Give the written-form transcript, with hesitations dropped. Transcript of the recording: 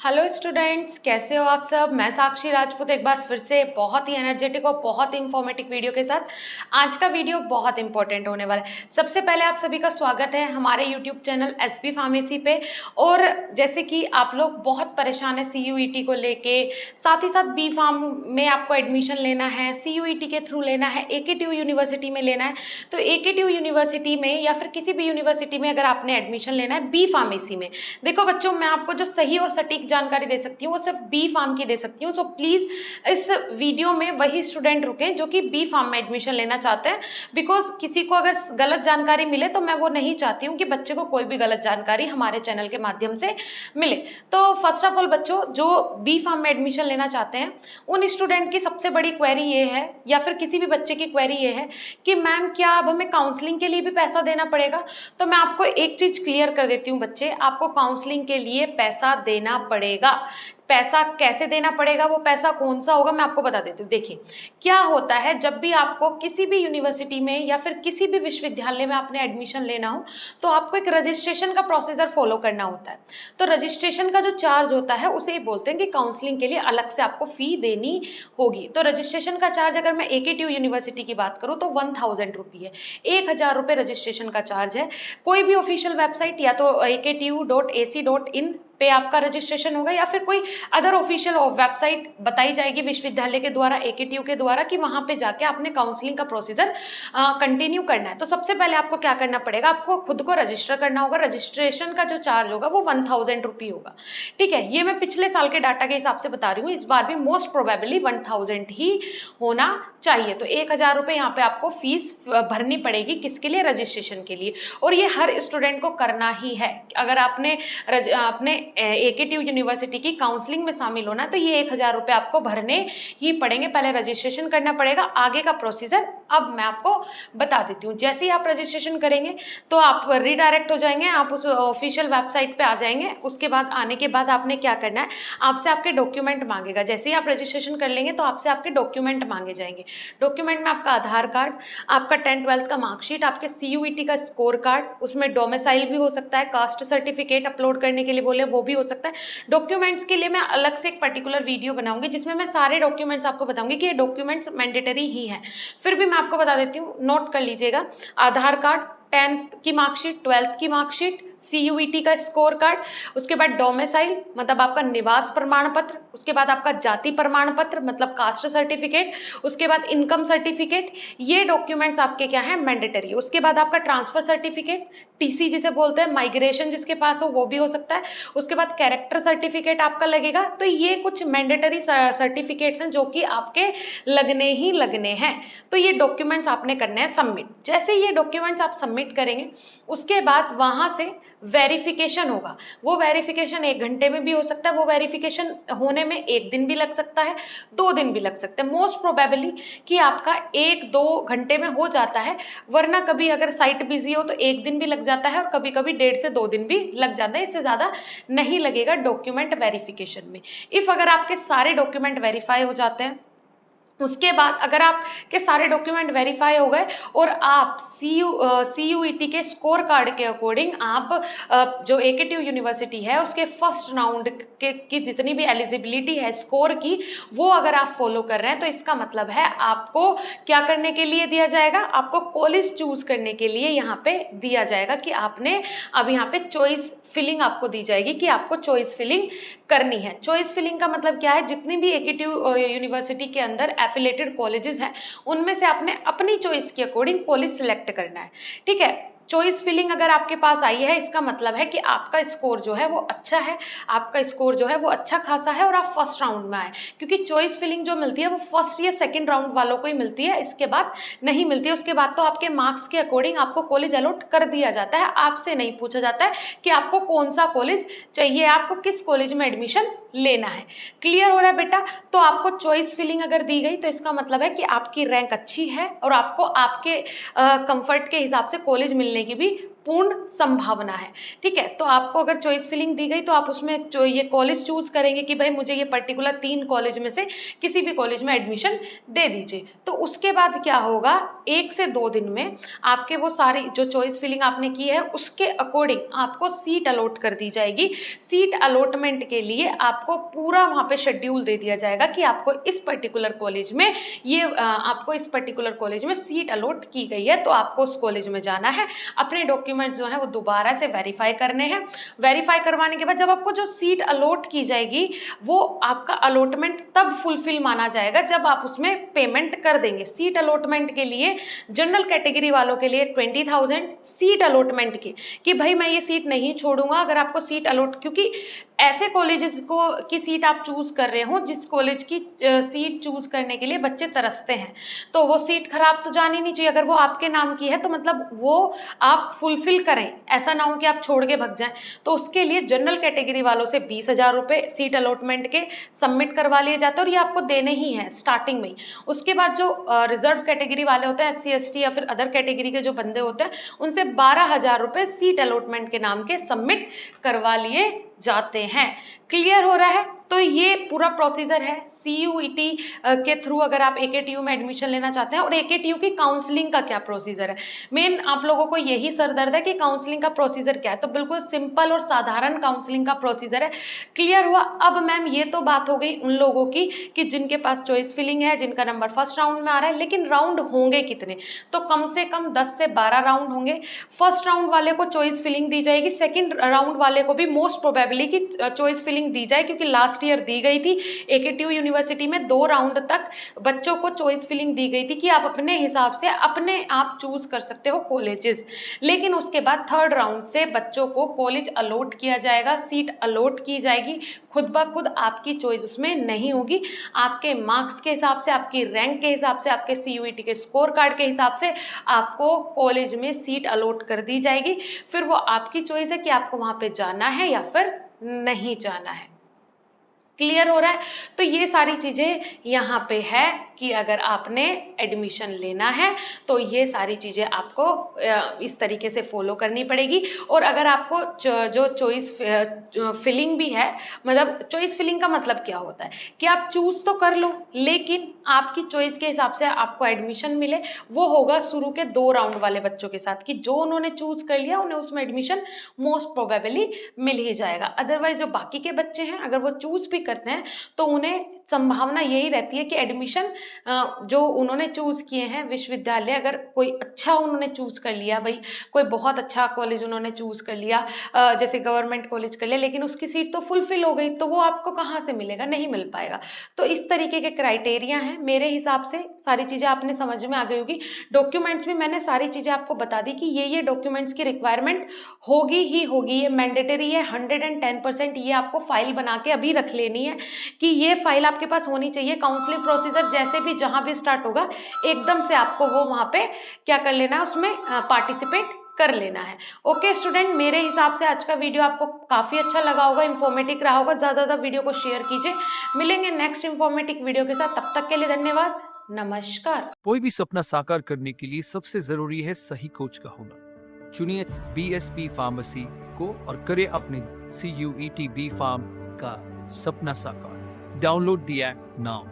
Hello students, कैसे हो आप सब। मैं साक्षी राजपूत एक बार फिर से बहुत ही एनर्जेटिक और बहुत ही इंफॉर्मेटिव वीडियो के साथ। आज का वीडियो बहुत इंपॉर्टेंट होने वाला है। सबसे पहले आप सभी का स्वागत है हमारे यूट्यूब चैनल एसपी फार्मेसी पे। और जैसे कि आप लोग बहुत परेशान है सीयूईटी को लेके, साथ ही साथ बी फार्म में आपको एडमिशन लेना है, सीयूईटी के थ्रू लेना है, एकेटीयू यूनिवर्सिटी में लेना है। तो एकेटीयू यूनिवर्सिटी में या फिर किसी भी यूनिवर्सिटी में अगर आपने एडमिशन लेना है बी फार्मेसी में, देखो बच्चों, मैं आपको जो सही और सटीक जानकारी दे सकती हूँ वो सिर्फ बी फार्म की दे सकती हूँ। सो प्लीज इस वीडियो में वही स्टूडेंट रुके जो कि बी फार्म में एडमिशन लेना चाहते हैं, बिकॉज किसी को अगर गलत जानकारी मिले तो मैं वो नहीं चाहती हूँ कि बच्चे को कोई भी गलत जानकारी हमारे चैनल के माध्यम से मिले। तो फर्स्ट ऑफ ऑल बच्चों, जो बी फार्म में एडमिशन लेना चाहते हैं उन स्टूडेंट की सबसे बड़ी क्वेरी ये है, या फिर किसी भी बच्चे की क्वेरी ये है कि मैम क्या अब हमें काउंसलिंग के लिए भी पैसा देना पड़ेगा। तो मैं आपको एक चीज क्लियर कर देती हूँ बच्चे, आपको काउंसलिंग के लिए पैसा देना पड़ेगा। पैसा कैसे देना पड़ेगा, वो पैसा कौन सा होगा, मैं आपको बता देती हूँ। देखिए क्या होता है, जब भी आपको किसी भी यूनिवर्सिटी में या फिर किसी भी विश्वविद्यालय में आपने एडमिशन लेना हो तो आपको एक रजिस्ट्रेशन का प्रोसीजर फॉलो करना होता है। तो रजिस्ट्रेशन का जो चार्ज होता है उसे ही बोलते हैं कि काउंसलिंग के लिए अलग से आपको फी देनी होगी। तो रजिस्ट्रेशन का चार्ज अगर मैं एकेटीयू यूनिवर्सिटी की बात करूँ तो 1000 रुपी है, 1000 रुपये रजिस्ट्रेशन का चार्ज है। कोई भी ऑफिशियल वेबसाइट या तो aktu.ac.in पे आपका रजिस्ट्रेशन होगा, या फिर कोई अदर ऑफिशियल वेबसाइट बताई जाएगी विश्वविद्यालय के द्वारा, एकेटीयू के द्वारा, कि वहां पे जाके आपने काउंसलिंग का प्रोसीजर कंटिन्यू करना है। तो सबसे पहले आपको क्या करना पड़ेगा, आपको खुद को रजिस्टर करना होगा। रजिस्ट्रेशन का जो चार्ज होगा वो 1000 रुपी होगा। ठीक है, ये मैं पिछले साल के डाटा के हिसाब से बता रही हूँ, इस बार भी मोस्ट प्रोबेबली 1000 ही होना चाहिए। तो 1000 रुपये यहाँ पे आपको फीस भरनी पड़ेगी, किसके लिए, रजिस्ट्रेशन के लिए। और ये हर स्टूडेंट को करना ही है। अगर आपने एकेटीयू यूनिवर्सिटी की काउंसलिंग में शामिल होना है तो ये 1000 रुपये आपको भरने ही पड़ेंगे। पहले रजिस्ट्रेशन करना पड़ेगा, आगे का प्रोसीजर अब मैं आपको बता देती हूँ। जैसे ही आप रजिस्ट्रेशन करेंगे तो आप रीडायरेक्ट हो जाएंगे, आप उस ऑफिशियल वेबसाइट पे आ जाएंगे। उसके बाद आने के बाद आपने क्या करना है, आपसे आपके डॉक्यूमेंट मांगेगा। जैसे ही आप रजिस्ट्रेशन कर लेंगे तो आपसे आपके डॉक्यूमेंट मांगे जाएंगे। डॉक्यूमेंट में आपका आधार कार्ड, आपका 10th-12th का मार्कशीट, आपके सीयूईटी का स्कोर कार्ड, उसमें डोमिसाइल भी हो सकता है, कास्ट सर्टिफिकेट अपलोड करने के लिए बोले वो भी हो सकता है। डॉक्यूमेंट्स के लिए मैं अलग से एक पर्टिकुलर वीडियो बनाऊंगी जिसमें मैं सारे डॉक्यूमेंट्स आपको बताऊंगी कि ये डॉक्यूमेंट्स मैंडेटरी ही हैं। फिर भी मैं आपको बता देती हूँ, नोट कर लीजिएगा। आधार कार्ड, 10th की मार्कशीट, 12th की मार्कशीट, सीयूईटी का स्कोर कार्ड, उसके बाद डोमिसाइल मतलब आपका निवास प्रमाण पत्र, उसके बाद आपका जाति प्रमाण पत्र मतलब कास्ट सर्टिफिकेट, उसके बाद इनकम सर्टिफिकेट। ये डॉक्यूमेंट्स आपके क्या है, मैंडेटरी। उसके बाद आपका ट्रांसफर सर्टिफिकेट, टीसी जिसे बोलते हैं, माइग्रेशन जिसके पास हो वो भी हो सकता है। उसके बाद कैरेक्टर सर्टिफिकेट आपका लगेगा। तो ये कुछ मैंडेटरी सर्टिफिकेट्स हैं जो कि आपके लगने ही लगने हैं। तो ये डॉक्यूमेंट्स आपने करने हैं सबमिट। जैसे ये डॉक्यूमेंट्स आप सबमिट करेंगे उसके बाद वहाँ से वेरिफिकेशन होगा। वो वेरिफिकेशन 1 घंटे में भी हो सकता है, वो वेरिफिकेशन होने में 1 दिन भी लग सकता है, 2 दिन भी लग सकते हैं। मोस्ट प्रोबेबली कि आपका 1-2 घंटे में हो जाता है, वरना कभी अगर साइट बिजी हो तो 1 दिन भी लग जाता है और कभी कभी 1.5 से 2 दिन भी लग जाता है। इससे ज़्यादा नहीं लगेगा डॉक्यूमेंट वेरिफिकेशन में। इफ़ अगर आपके सारे डॉक्यूमेंट वेरीफाई हो जाते हैं, उसके बाद अगर आपके सारे डॉक्यूमेंट वेरीफाई हो गए और आप सीयूईटी के स्कोर कार्ड के अकॉर्डिंग आप जो एकेटीयू यूनिवर्सिटी है उसके फर्स्ट राउंड की जितनी भी एलिजिबिलिटी है स्कोर की, वो अगर आप फॉलो कर रहे हैं तो इसका मतलब है आपको क्या करने के लिए दिया जाएगा, आपको कॉलेज चूज करने के लिए यहाँ पे दिया जाएगा कि आपने अब यहाँ पे चॉइस फिलिंग आपको दी जाएगी कि आपको चॉइस फिलिंग करनी है। चॉइस फिलिंग का मतलब क्या है, जितनी भी एकेटीयू यूनिवर्सिटी के अंदर एफिलेटेड कॉलेजेस हैं उनमें से आपने अपनी चॉइस के अकॉर्डिंग कॉलेज सिलेक्ट करना है। ठीक है, चॉइस फिलिंग अगर आपके पास आई है इसका मतलब है कि आपका स्कोर जो है वो अच्छा है, आपका स्कोर जो है वो अच्छा खासा है और आप फर्स्ट राउंड में आए। क्योंकि चॉइस फिलिंग जो मिलती है वो फर्स्ट या सेकंड राउंड वालों को ही मिलती है, इसके बाद नहीं मिलती है। उसके बाद तो आपके मार्क्स के अकॉर्डिंग आपको कॉलेज अलॉट कर दिया जाता है, आपसे नहीं पूछा जाता है कि आपको कौन सा कॉलेज चाहिए, आपको किस कॉलेज में एडमिशन लेना है। क्लियर हो रहा है बेटा। तो आपको चॉइस फिलिंग अगर दी गई तो इसका मतलब है कि आपकी रैंक अच्छी है और आपको आपके कंफर्ट के हिसाब से कॉलेज मिलने की भी पूर्ण संभावना है। ठीक है, तो आपको अगर चॉइस फिलिंग दी गई तो आप उसमें ये कॉलेज चूज करेंगे कि भाई मुझे ये पर्टिकुलर 3 कॉलेज में से किसी भी कॉलेज में एडमिशन दे दीजिए। तो उसके बाद क्या होगा, 1 से 2 दिन में आपके वो सारी जो चॉइस फिलिंग आपने की है उसके अकॉर्डिंग आपको सीट अलॉट कर दी जाएगी। सीट अलॉटमेंट के लिए आपको पूरा वहाँ पे शेड्यूल दे दिया जाएगा कि आपको इस पर्टिकुलर कॉलेज में आपको इस पर्टिकुलर कॉलेज में सीट अलॉट की गई है, तो आपको उस कॉलेज में जाना है। अपने डॉक्यूमेंट्स जो हैं वो दोबारा से वेरीफाई करने हैं। वेरीफाई करवाने के बाद जब आपको जो सीट अलॉट की जाएगी वो आपका अलॉटमेंट तब फुलफिल माना जाएगा जब आप उसमें पेमेंट कर देंगे। सीट अलॉटमेंट के लिए जनरल कैटेगरी वालों के लिए 20,000 सीट अलॉटमेंट कि भाई मैं ये सीट नहीं छोड़ूंगा अगर आपको सीट अलॉट, क्योंकि ऐसे कॉलेजेस की सीट आप चूज कर रहे हो जिस कॉलेज की सीट चूज करने के लिए बच्चे तरसते हैं, तो वो सीट खराब तो जानी नहीं चाहिए। अगर वो आपके नाम की है तो मतलब वो आप फुलफिल करें, ऐसा ना हो कि आप छोड़ के भग जाएं। तो उसके लिए जनरल कैटेगरी वालों से 20,000 रुपये सीट अलॉटमेंट के सबमिट करवा लिए जाते हैं और ये आपको देने ही हैं स्टार्टिंग में ही। उसके बाद जो रिजर्व कैटेगरी वाले होते हैं, SC ST या फिर अदर कैटेगरी के जो बंदे होते हैं, उनसे 12,000 रुपये सीट अलॉटमेंट के नाम के सबमिट करवा लिए जाते हैं। क्लियर हो रहा है? तो ये पूरा प्रोसीजर है CUET के थ्रू अगर आप AKTU में एडमिशन लेना चाहते हैं। और AKTU की काउंसलिंग का क्या प्रोसीजर है, मेन आप लोगों को यही सर दर्द है कि काउंसलिंग का प्रोसीजर क्या है। तो बिल्कुल सिंपल और साधारण काउंसलिंग का प्रोसीजर है। क्लियर हुआ? अब मैम ये तो बात हो गई उन लोगों की कि जिनके पास चॉइस फिलिंग है, जिनका नंबर फर्स्ट राउंड में आ रहा है, लेकिन राउंड होंगे कितने? तो कम से कम 10 से 12 राउंड होंगे। फर्स्ट राउंड वाले को चॉइस फिलिंग दी जाएगी, सेकेंड राउंड वाले को भी मोस्ट प्रोबेबली की चॉइस फिलिंग दी जाए, क्योंकि लास्ट ईयर दी गई थी AKTU यूनिवर्सिटी में 2 राउंड तक बच्चों को चॉइस फिलिंग दी गई थी कि आप अपने हिसाब से अपने आप चूज कर सकते हो कॉलेजेस। लेकिन उसके बाद थर्ड राउंड से बच्चों को कॉलेज अलॉट किया जाएगा, सीट अलॉट की जाएगी। खुद ब खुद आपकी चॉइस उसमें नहीं होगी, आपके मार्क्स के हिसाब से, आपकी रैंक के हिसाब से, आपके CUET के स्कोर कार्ड के हिसाब से आपको कॉलेज में सीट अलॉट कर दी जाएगी। फिर वो आपकी चॉइस है कि आपको वहाँ पे जाना है या फिर नहीं जाना है। क्लियर हो रहा है? तो ये सारी चीज़ें यहाँ पे है कि अगर आपने एडमिशन लेना है तो ये सारी चीज़ें आपको इस तरीके से फॉलो करनी पड़ेगी। और अगर आपको जो चॉइस फिलिंग भी है, मतलब चॉइस फिलिंग का मतलब क्या होता है कि आप चूज़ तो कर लो लेकिन आपकी चॉइस के हिसाब से आपको एडमिशन मिले, वो होगा शुरू के 2 राउंड वाले बच्चों के साथ कि जो उन्होंने चूज़ कर लिया उन्हें उसमें एडमिशन मोस्ट प्रोबेबली मिल ही जाएगा। अदरवाइज जो बाकी के बच्चे हैं अगर वो चूज़ भी करते हैं तो उन्हें संभावना यही रहती है कि एडमिशन जो उन्होंने चूज़ किए हैं विश्वविद्यालय, अगर कोई अच्छा उन्होंने चूज़ कर लिया, भाई कोई बहुत अच्छा कॉलेज उन्होंने चूज़ कर लिया, जैसे गवर्नमेंट कॉलेज कर लिया, लेकिन उसकी सीट तो फुलफिल हो गई, तो वो आपको कहाँ से मिलेगा? नहीं मिल पाएगा। तो इस तरीके के क्राइटेरिया हैं। मेरे हिसाब से सारी चीज़ें आपने समझ में आ गई होगी। डॉक्यूमेंट्स भी मैंने सारी चीज़ें आपको बता दी कि ये डॉक्यूमेंट्स की रिक्वायरमेंट होगी ही होगी, ये मैंडेटरी है 110%। ये आपको फाइल बना के अभी रख लेनी है कि ये फाइल आपके पास होनी चाहिए। काउंसलिंग प्रोसीजर जैसे भी जहां भी स्टार्ट होगा एकदम से आपको वो वहां पे क्या कर लेना है, उसमें पार्टिसिपेट कर लेना है। ओके स्टूडेंट, मेरे हिसाब से आज का वीडियो आपको काफी अच्छा लगा होगा, इंफॉर्मेटिव रहा होगा। ज्यादा वीडियो को शेयर कीजिए। मिलेंगे नेक्स्ट इंफॉर्मेटिव वीडियो के साथ, तब तक के लिए धन्यवाद, नमस्कार। कोई भी सपना साकार करने के लिए सबसे जरूरी है सही कोच का होना। चुनिए BSP फार्मेसी को और करें अपने CUET B Farm का सपना साकार। Download the app now.